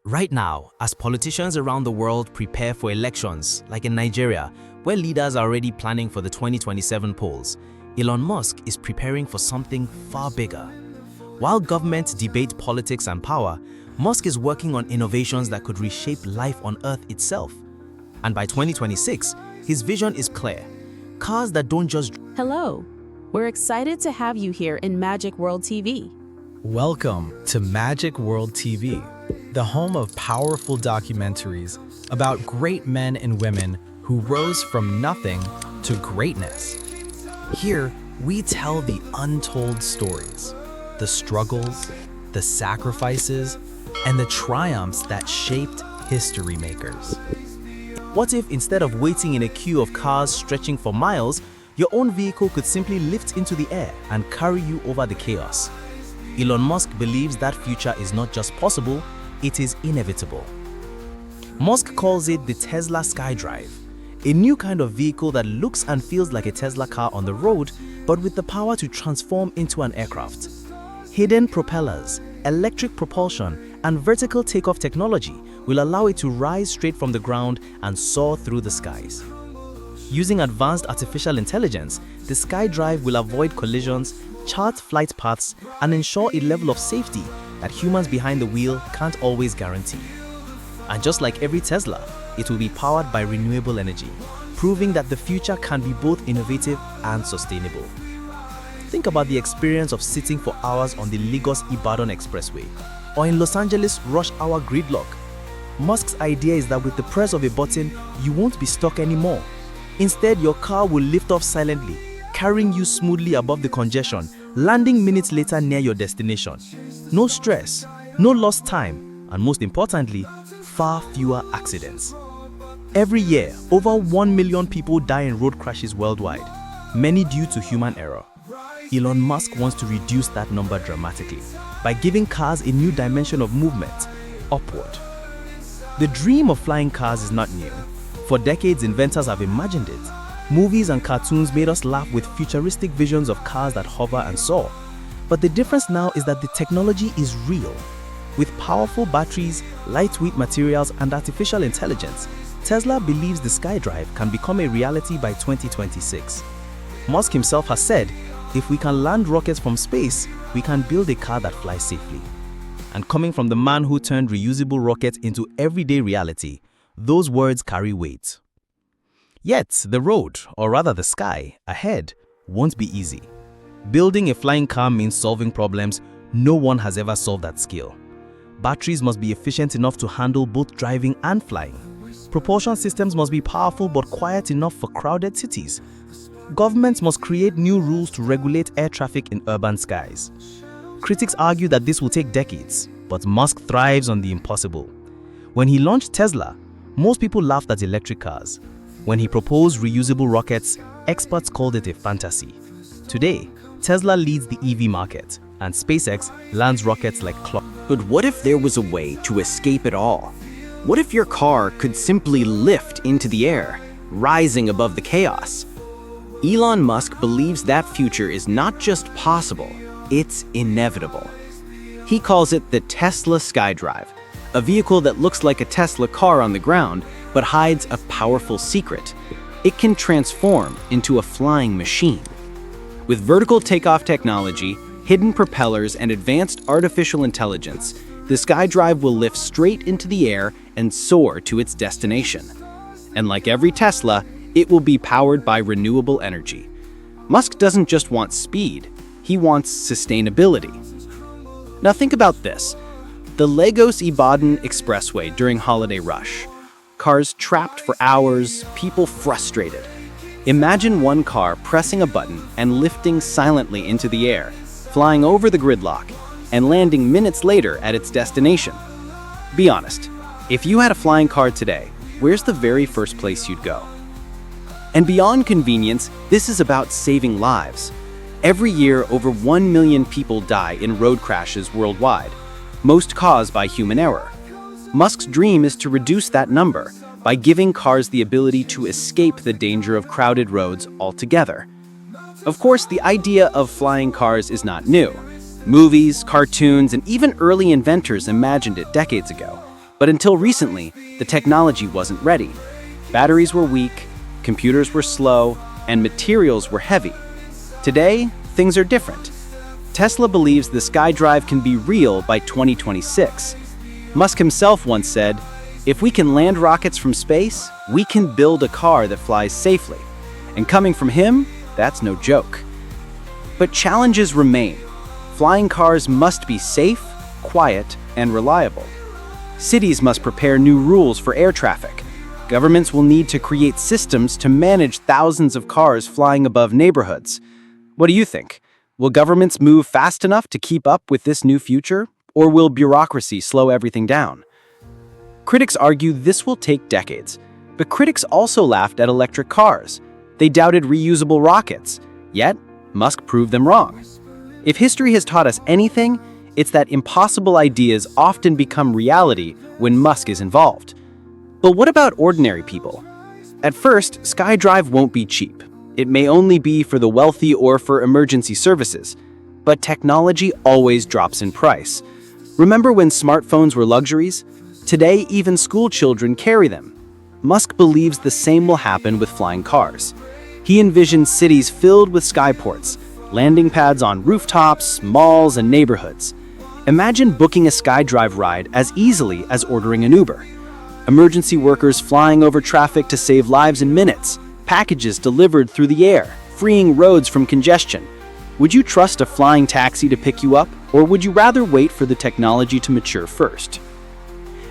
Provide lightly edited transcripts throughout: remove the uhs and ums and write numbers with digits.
Right now, as politicians around the world prepare for elections, like in Nigeria, where leaders are already planning for the 2027 polls, Elon Musk is preparing for something far bigger. While governments debate politics and power, Musk is working on innovations that could reshape life on Earth itself. And by 2026, his vision is clear. Cars that don't just... Hello, we're excited to have you here in Magic World TV. Welcome to Magic World TV, the home of powerful documentaries about great men and women who rose from nothing to greatness. Here, we tell the untold stories, the struggles, the sacrifices, and the triumphs that shaped history makers. What if instead of waiting in a queue of cars stretching for miles, your own vehicle could simply lift into the air and carry you over the chaos? Elon Musk believes that future is not just possible, it is inevitable. Musk calls it the Tesla SkyDrive, a new kind of vehicle that looks and feels like a Tesla car on the road, but with the power to transform into an aircraft. Hidden propellers, electric propulsion, and vertical takeoff technology will allow it to rise straight from the ground and soar through the skies. Using advanced artificial intelligence, the SkyDrive will avoid collisions, chart flight paths, and ensure a level of safety that humans behind the wheel can't always guarantee. And just like every Tesla, it will be powered by renewable energy, proving that the future can be both innovative and sustainable. Think about the experience of sitting for hours on the Lagos-Ibadan Expressway, or in Los Angeles rush hour gridlock. Musk's idea is that with the press of a button, you won't be stuck anymore. Instead, your car will lift off silently, carrying you smoothly above the congestion, landing minutes later near your destination. No stress, no lost time, and most importantly, far fewer accidents. Every year, over 1 million people die in road crashes worldwide, many due to human error. Elon Musk wants to reduce that number dramatically by giving cars a new dimension of movement, upward. The dream of flying cars is not new. For decades, inventors have imagined it. Movies and cartoons made us laugh with futuristic visions of cars that hover and soar. But the difference now is that the technology is real. With powerful batteries, lightweight materials, and artificial intelligence, Tesla believes the SkyDrive can become a reality by 2026. Musk himself has said, if we can land rockets from space, we can build a car that flies safely. And coming from the man who turned reusable rockets into everyday reality, those words carry weight. Yet, the road, or rather the sky, ahead won't be easy. Building a flying car means solving problems no one has ever solved at scale. Batteries must be efficient enough to handle both driving and flying. Propulsion systems must be powerful but quiet enough for crowded cities. Governments must create new rules to regulate air traffic in urban skies. Critics argue that this will take decades, but Musk thrives on the impossible. When he launched Tesla, most people laughed at electric cars. When he proposed reusable rockets, experts called it a fantasy. Today, Tesla leads the EV market, and SpaceX lands rockets like clock. But what if there was a way to escape it all? What if your car could simply lift into the air, rising above the chaos? Elon Musk believes that future is not just possible, it's inevitable. He calls it the Tesla SkyDrive, a vehicle that looks like a Tesla car on the ground, but hides a powerful secret. It can transform into a flying machine. With vertical takeoff technology, hidden propellers, and advanced artificial intelligence, the SkyDrive will lift straight into the air and soar to its destination. And like every Tesla, it will be powered by renewable energy. Musk doesn't just want speed, he wants sustainability. Now think about this. The Lagos-Ibadan Expressway during holiday rush. Cars trapped for hours, people frustrated. Imagine one car pressing a button and lifting silently into the air, flying over the gridlock, and landing minutes later at its destination. Be honest, if you had a flying car today, where's the very first place you'd go? And beyond convenience, this is about saving lives. Every year, over 1 million people die in road crashes worldwide, most caused by human error. Musk's dream is to reduce that number by giving cars the ability to escape the danger of crowded roads altogether. Of course, the idea of flying cars is not new. Movies, cartoons, and even early inventors imagined it decades ago. But until recently, the technology wasn't ready. Batteries were weak, computers were slow, and materials were heavy. Today, things are different. Tesla believes the SkyDrive can be real by 2026. Musk himself once said, "If we can land rockets from space, we can build a car that flies safely." And coming from him, that's no joke. But challenges remain. Flying cars must be safe, quiet, and reliable. Cities must prepare new rules for air traffic. Governments will need to create systems to manage thousands of cars flying above neighborhoods. What do you think? Will governments move fast enough to keep up with this new future, or will bureaucracy slow everything down? Critics argue this will take decades, but critics also laughed at electric cars. They doubted reusable rockets, yet Musk proved them wrong. If history has taught us anything, it's that impossible ideas often become reality when Musk is involved. But what about ordinary people? At first, SkyDrive won't be cheap. It may only be for the wealthy or for emergency services. But technology always drops in price. Remember when smartphones were luxuries? Today, even school children carry them. Musk believes the same will happen with flying cars. He envisions cities filled with SkyPorts, landing pads on rooftops, malls, and neighborhoods. Imagine booking a SkyDrive ride as easily as ordering an Uber. Emergency workers flying over traffic to save lives in minutes. Packages delivered through the air, freeing roads from congestion. Would you trust a flying taxi to pick you up, or would you rather wait for the technology to mature first?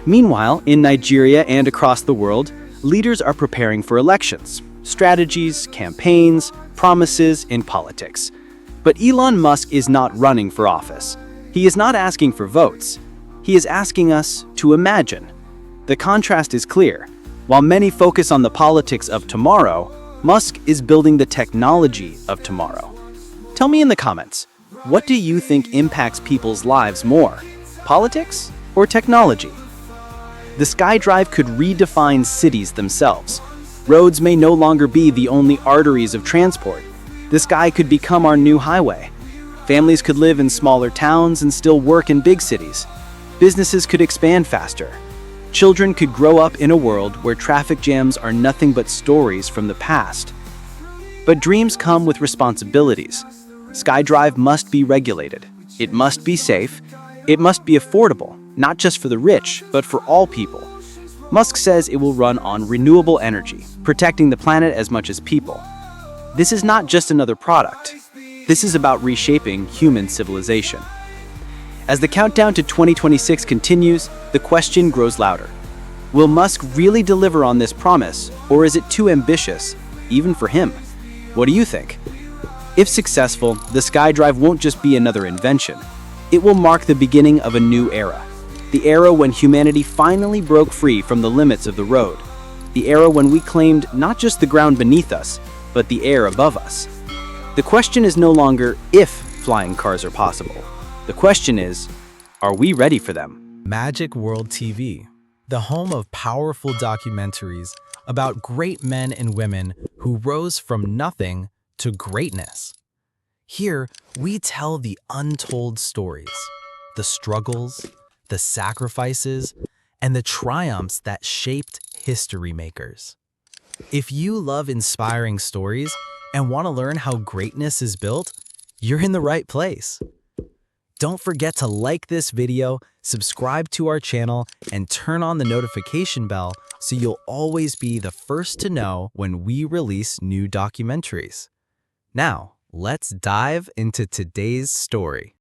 Meanwhile, in Nigeria and across the world, leaders are preparing for elections, strategies, campaigns, promises in politics. But Elon Musk is not running for office. He is not asking for votes. He is asking us to imagine. The contrast is clear. While many focus on the politics of tomorrow, Musk is building the technology of tomorrow. Tell me in the comments, what do you think impacts people's lives more? Politics or technology? The SkyDrive could redefine cities themselves. Roads may no longer be the only arteries of transport. The sky could become our new highway. Families could live in smaller towns and still work in big cities. Businesses could expand faster. Children could grow up in a world where traffic jams are nothing but stories from the past. But dreams come with responsibilities. SkyDrive must be regulated. It must be safe. It must be affordable, not just for the rich, but for all people. Musk says it will run on renewable energy, protecting the planet as much as people. This is not just another product. This is about reshaping human civilization. As the countdown to 2026 continues, the question grows louder. Will Musk really deliver on this promise, or is it too ambitious, even for him? What do you think? If successful, the SkyDrive won't just be another invention. It will mark the beginning of a new era. The era when humanity finally broke free from the limits of the road. The era when we claimed not just the ground beneath us, but the air above us. The question is no longer if flying cars are possible. The question is, are we ready for them? Magic World TV, the home of powerful documentaries about great men and women who rose from nothing to greatness. Here, we tell the untold stories, the struggles, the sacrifices, and the triumphs that shaped history makers. If you love inspiring stories and want to learn how greatness is built, you're in the right place. Don't forget to like this video, subscribe to our channel, and turn on the notification bell so you'll always be the first to know when we release new documentaries. Now, let's dive into today's story.